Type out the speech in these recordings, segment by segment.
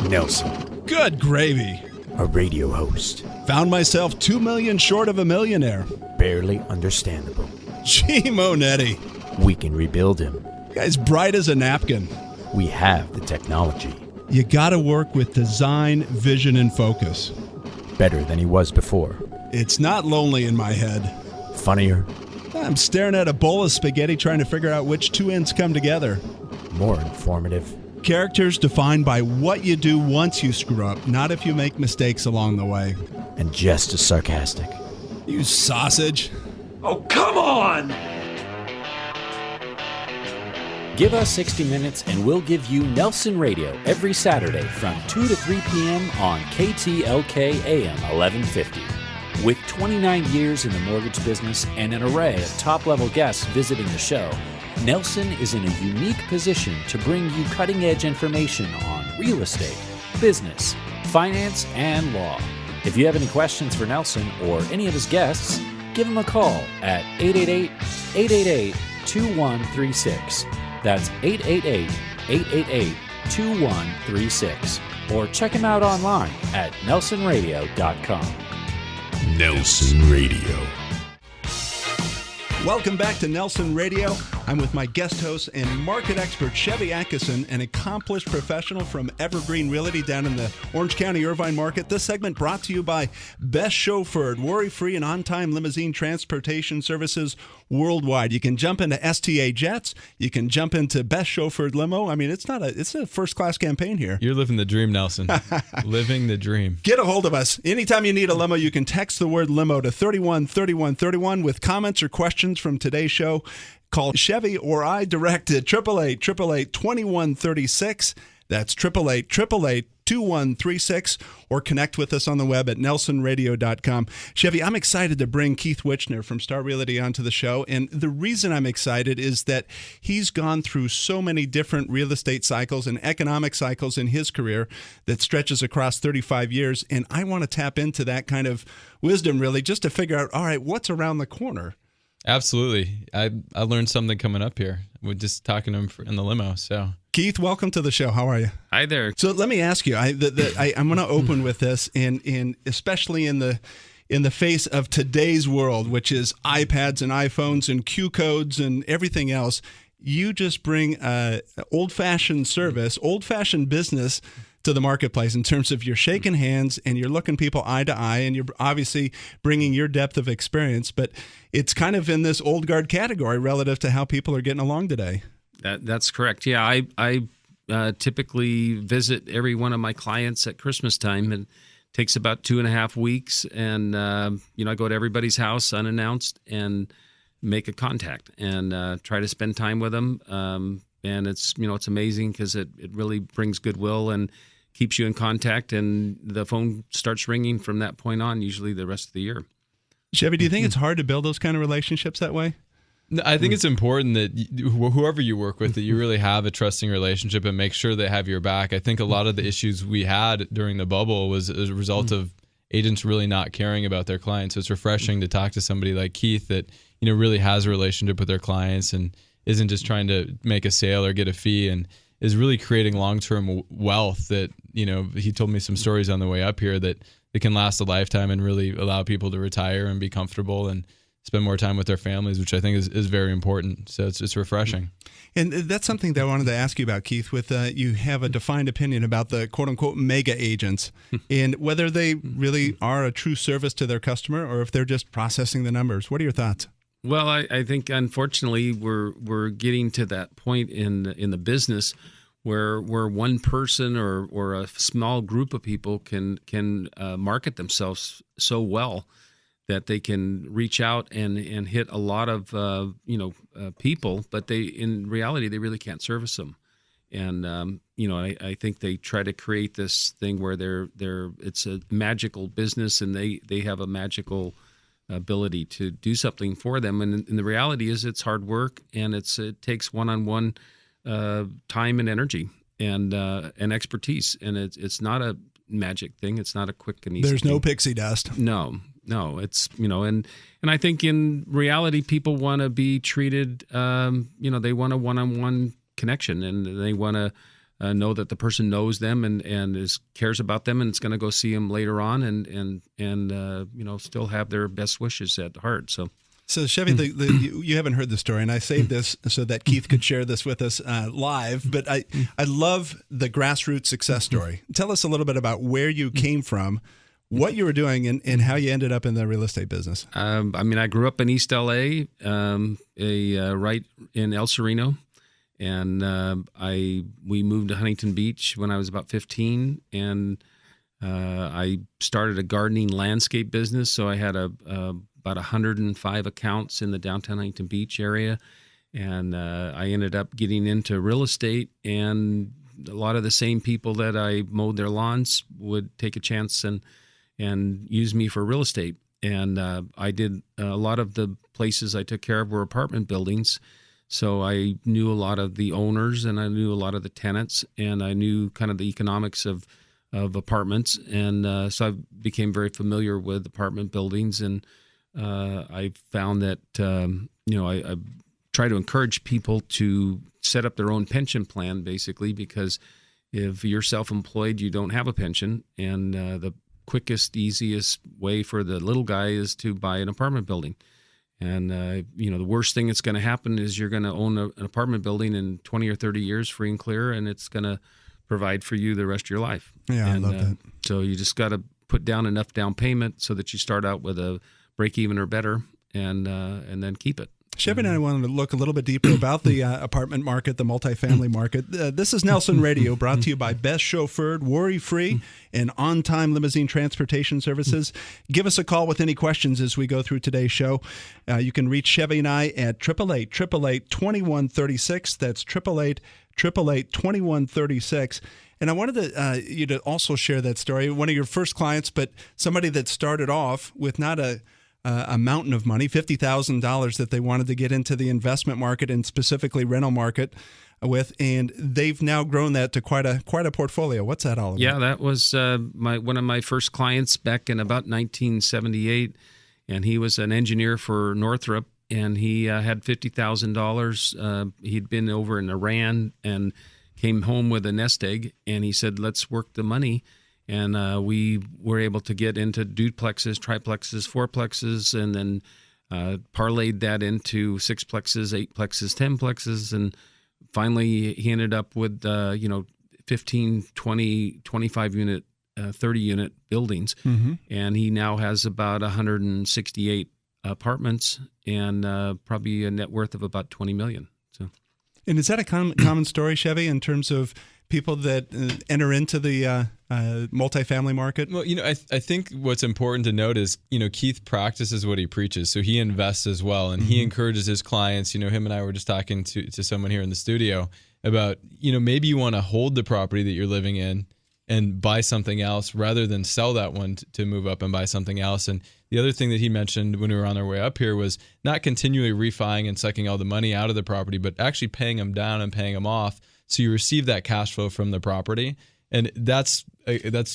Nelson, Good gravy. a radio host, Found myself 2 million short of a millionaire. barely understandable. Gee, Monetti. We can rebuild him. Guy's bright as a napkin. We have the technology. You gotta work with design, vision, and focus. Better than he was before. It's not lonely in my head. Funnier, I'm staring at a bowl of spaghetti trying to figure out which two ends come together. more informative. Characters defined by what you do once you screw up, not if you make mistakes along the way. And just as sarcastic. You sausage. Oh, come on! Give us 60 minutes and we'll give you Nelson Radio every Saturday from 2 to 3 p.m. on KTLK AM 1150. With 29 years in the mortgage business and an array of top-level guests visiting the show, Nelson is in a unique position to bring you cutting-edge information on real estate, business, finance, and law. If you have any questions for Nelson or any of his guests, give him a call at 888-888-2136. That's 888-888-2136. Or check him out online at nelsonradio.com. Nelson Radio. Welcome back to Nelson Radio. I'm with my guest host and market expert, Chevy Atkinson, an accomplished professional from Evergreen Realty down in the Orange County Irvine market. This segment brought to you by Best Chauffeured, worry-free and on-time limousine transportation services worldwide. You can jump into STA Jets. You can jump into Best Chauffeured Limo. I mean, it's a first-class campaign here. You're living the dream, Nelson. Living the dream. Get a hold of us. Anytime you need a limo, you can text the word limo to 313131 with comments or questions from today's show. Call Chevy or I direct at 888-888-2136. That's 888-888-2136, or connect with us on the web at nelsonradio.com. Chevy, I'm excited to bring Keith Wichner from Star Realty onto the show, and the reason I'm excited is that he's gone through so many different real estate cycles and economic cycles in his career that stretches across 35 years, and I want to tap into that kind of wisdom, really, just to figure out, all right, what's around the corner? Absolutely. I learned something coming up here. We're just talking to him in the limo. So, Keith, welcome to the show. How are you? Hi there. So let me ask you. I'm going to open with this, and especially in the face of today's world, which is iPads and iPhones and Q codes and everything else. You just bring old-fashioned service, old-fashioned business to the marketplace in terms of you're shaking hands and you're looking people eye to eye, and you're obviously bringing your depth of experience, but it's kind of in this old guard category relative to how people are getting along today. That's correct. Yeah, I typically visit every one of my clients at Christmas time, and it takes about 2.5 weeks. And I go to everybody's house unannounced and make a contact and try to spend time with them. And it's amazing because it really brings goodwill and keeps you in contact, and the phone starts ringing from that point on, usually the rest of the year. Chevy, do you think it's hard to build those kind of relationships that way? I think it's important that whoever you work with, that you really have a trusting relationship and make sure they have your back. I think a lot of the issues we had during the bubble was as a result of agents really not caring about their clients. So it's refreshing to talk to somebody like Keith that really has a relationship with their clients and isn't just trying to make a sale or get a fee, and is really creating long-term wealth that, he told me some stories on the way up here that it can last a lifetime and really allow people to retire and be comfortable and spend more time with their families, which I think is very important. So it's refreshing. And that's something that I wanted to ask you about, Keith, with you have a defined opinion about the quote-unquote mega agents and whether they really are a true service to their customer or if they're just processing the numbers. What are your thoughts? Well, I think unfortunately we're getting to that point in the business where one person or a small group of people can market themselves so well that they can reach out and hit a lot of people, but in reality they really can't service them. And I think they try to create this thing where it's a magical business and they have a magical ability to do something for them, and the reality is it's hard work, and it takes one-on-one time and energy and expertise, and it's not a magic thing. It's not a quick and easy. There's no pixie dust. No, it's and I think in reality people want to be treated. They want a one-on-one connection, and they want to know that the person knows them and cares about them, and it's going to go see them later on, and still have their best wishes at heart. So Chevy, you haven't heard the story, and I saved this so that Keith could share this with us live. But I love the grassroots success story. Tell us a little bit about where you came from, what you were doing, and how you ended up in the real estate business. I grew up in East LA, right in El Sereno. And we moved to Huntington Beach when I was about 15, and I started a gardening landscape business. So I had about 105 accounts in the downtown Huntington Beach area, and I ended up getting into real estate. And a lot of the same people that I mowed their lawns would take a chance and use me for real estate. And I did a lot of the places I took care of were apartment buildings. So I knew a lot of the owners, and I knew a lot of the tenants, and I knew kind of the economics of apartments. And so I became very familiar with apartment buildings. And I found that, I try to encourage people to set up their own pension plan, basically, because if you're self-employed, you don't have a pension. And the quickest, easiest way for the little guy is to buy an apartment building. And, the worst thing that's going to happen is you're going to own an apartment building in 20 or 30 years free and clear, and it's going to provide for you the rest of your life. Yeah, I love that. So you just got to put down enough down payment so that you start out with a break even or better, and then keep it. Chevy and I wanted to look a little bit deeper about the apartment market, the multifamily market. This is Nelson Radio, brought to you by Best Chauffeured, Worry-Free, and On-Time Limousine Transportation Services. Give us a call with any questions as we go through today's show. You can reach Chevy and I at 888-888-2136. That's 888-888-2136. And I wanted you to also share that story. One of your first clients, but somebody that started off with not a mountain of money, $50,000 that they wanted to get into the investment market and specifically rental market with, and they've now grown that to quite a portfolio. What's that all about? Yeah, that was one of my first clients back in about 1978, and he was an engineer for Northrop, and he had $50,000. He'd been over in Iran and came home with a nest egg, and he said, "Let's work the money." And we were able to get into duplexes, triplexes, fourplexes, and then parlayed that into sixplexes, eightplexes, 10plexes. And finally, he ended up with, 15, 20, 25 unit, 30 unit buildings. Mm-hmm. And he now has about 168 apartments and probably a net worth of about $20 million. So. And is that a common story, Chevy, in terms of people that enter into the multifamily market? Well, I think what's important to note is, Keith practices what he preaches. So he invests as well, and he encourages his clients. Him and I were just talking to someone here in the studio about, maybe you want to hold the property that you're living in and buy something else rather than sell that one to move up and buy something else. And the other thing that he mentioned when we were on our way up here was not continually refining and sucking all the money out of the property, but actually paying them down and paying them off so you receive that cash flow from the property. And that's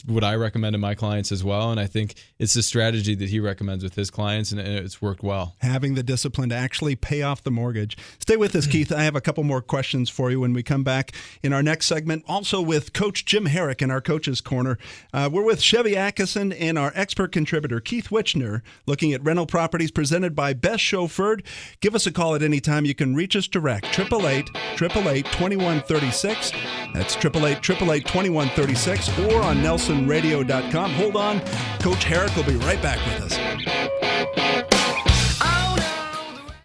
what I recommend to my clients as well. And I think it's a strategy that he recommends with his clients, and it's worked well. Having the discipline to actually pay off the mortgage. Stay with us, Keith. I have a couple more questions for you when we come back in our next segment. Also with Coach Jim Herrick in our Coach's Corner. We're with Chevy Atkinson and our expert contributor, Keith Wichner, looking at rental properties presented by Best Chauffeured. Give us a call at any time. You can reach us direct, 888-888-2136. That's 888-888-2136, or on NelsonRadio.com. Hold on. Coach Herrick will be right back with us.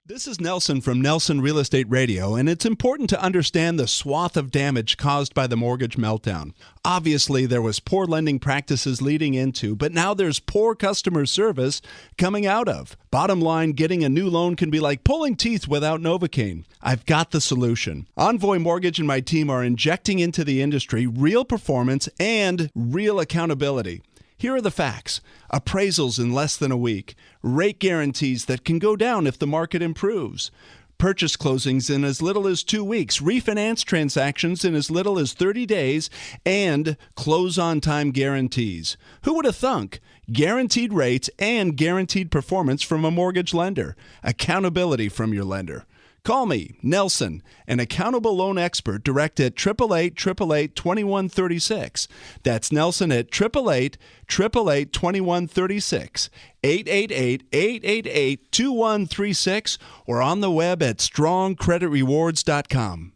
This is Nelson from Nelson Real Estate Radio, and it's important to understand the swath of damage caused by the mortgage meltdown. Obviously, there was poor lending practices leading into, but now there's poor customer service coming out of. Bottom line, getting a new loan can be like pulling teeth without Novocaine. I've got the solution. Envoy Mortgage and my team are injecting into the industry real performance and real accountability. Here are the facts. Appraisals in less than a week. Rate guarantees that can go down if the market improves. Purchase closings in as little as 2 weeks. Refinance transactions in as little as 30 days. And close-on-time guarantees. Who would have thunk? Guaranteed rates and guaranteed performance from a mortgage lender. Accountability from your lender. Call me, Nelson, an accountable loan expert, direct at 888-888-2136. That's Nelson at 888-888-2136, 888-888-2136, or on the web at strongcreditrewards.com.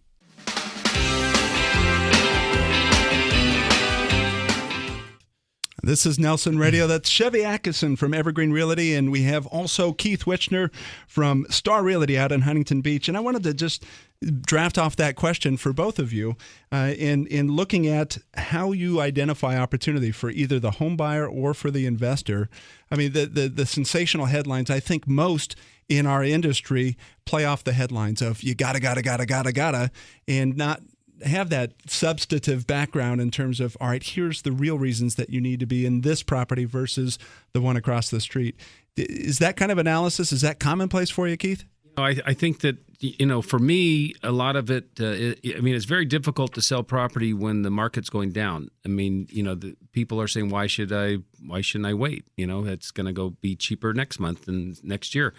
This is Nelson Radio. That's Chevy Atkinson from Evergreen Realty, and we have also Keith Wichner from Star Realty out in Huntington Beach. And I wanted to just draft off that question for both of you in looking at how you identify opportunity for either the home buyer or for the investor. I mean, the sensational headlines, I think most in our industry play off the headlines of you gotta, and not have that substantive background in terms of, all right, here's the real reasons that you need to be in this property versus the one across the street. Is that kind of analysis, is that commonplace for you, Keith? I think that, for me, a lot of it, it's very difficult to sell property when the market's going down. I mean, the people are saying, why shouldn't I wait? It's going to go be cheaper next month and next year.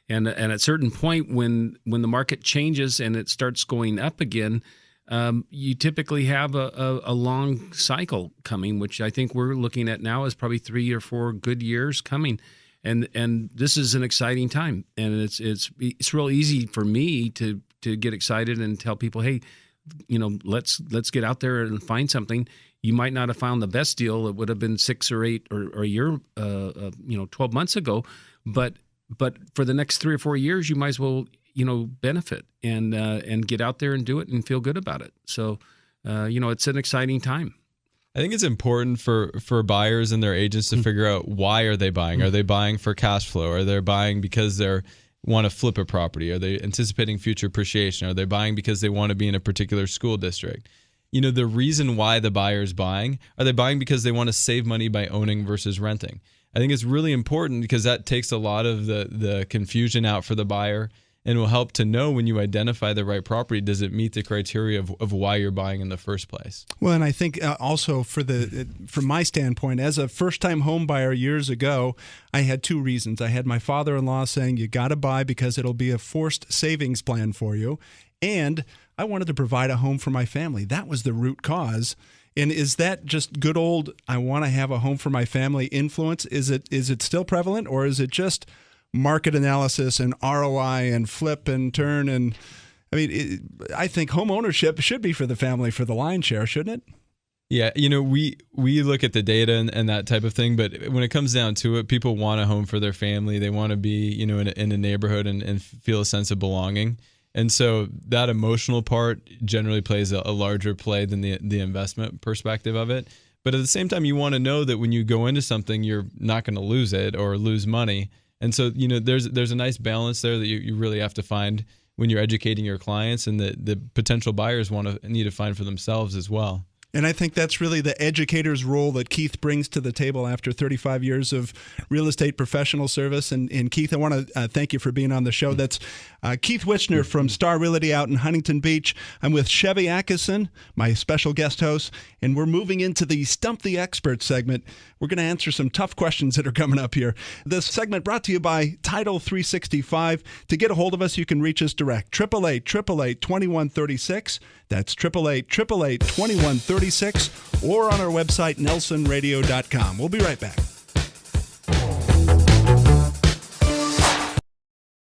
And at a certain point when the market changes and it starts going up again, you typically have a long cycle coming, which I think we're looking at now as probably 3 or 4 good years coming, and this is an exciting time, and it's real easy for me to get excited and tell people, hey, let's get out there and find something. You might not have found the best deal; it would have been 6 or 8 or a year, 12 months ago, but for the next 3 or 4 years, you might as well benefit and get out there and do it and feel good about it. So, it's an exciting time. I think it's important for buyers and their agents to figure out, why are they buying? Are they buying for cash flow? Are they buying because they want to flip a property? Are they anticipating future appreciation? Are they buying because they want to be in a particular school district? The reason why the buyer is buying, are they buying because they want to save money by owning versus renting? I think it's really important because that takes a lot of the confusion out for the buyer, and will help to know when you identify the right property, does it meet the criteria of why you're buying in the first place? Well, and I think also from my standpoint, as a first-time home buyer years ago, I had 2 reasons. I had my father-in-law saying, you got to buy because it'll be a forced savings plan for you. And I wanted to provide a home for my family. That was the root cause. And is that just good old, I want to have a home for my family influence? Is it still prevalent, or is it just market analysis and ROI and flip and turn? And I think home ownership should be for the family for the lion's share, shouldn't it? Yeah, we look at the data and that type of thing, but when it comes down to it, people want a home for their family. They want to be, in a neighborhood and feel a sense of belonging. And so that emotional part generally plays a larger play than the investment perspective of it. But at the same time, you want to know that when you go into something, you're not going to lose it or lose money. And so, there's a nice balance there that you really have to find when you're educating your clients, and the potential buyers need to find for themselves as well. And I think that's really the educator's role that Keith brings to the table after 35 years of real estate professional service. And Keith, I want to thank you for being on the show. That's Keith Wichner from Star Realty out in Huntington Beach. I'm with Chevy Atkinson, my special guest host, and we're moving into the Stump the Expert segment. We're going to answer some tough questions that are coming up here. This segment brought to you by Title 365. To get a hold of us, you can reach us direct, 888-888-2136. That's 888-888-2136, or on our website, nelsonradio.com. We'll be right back.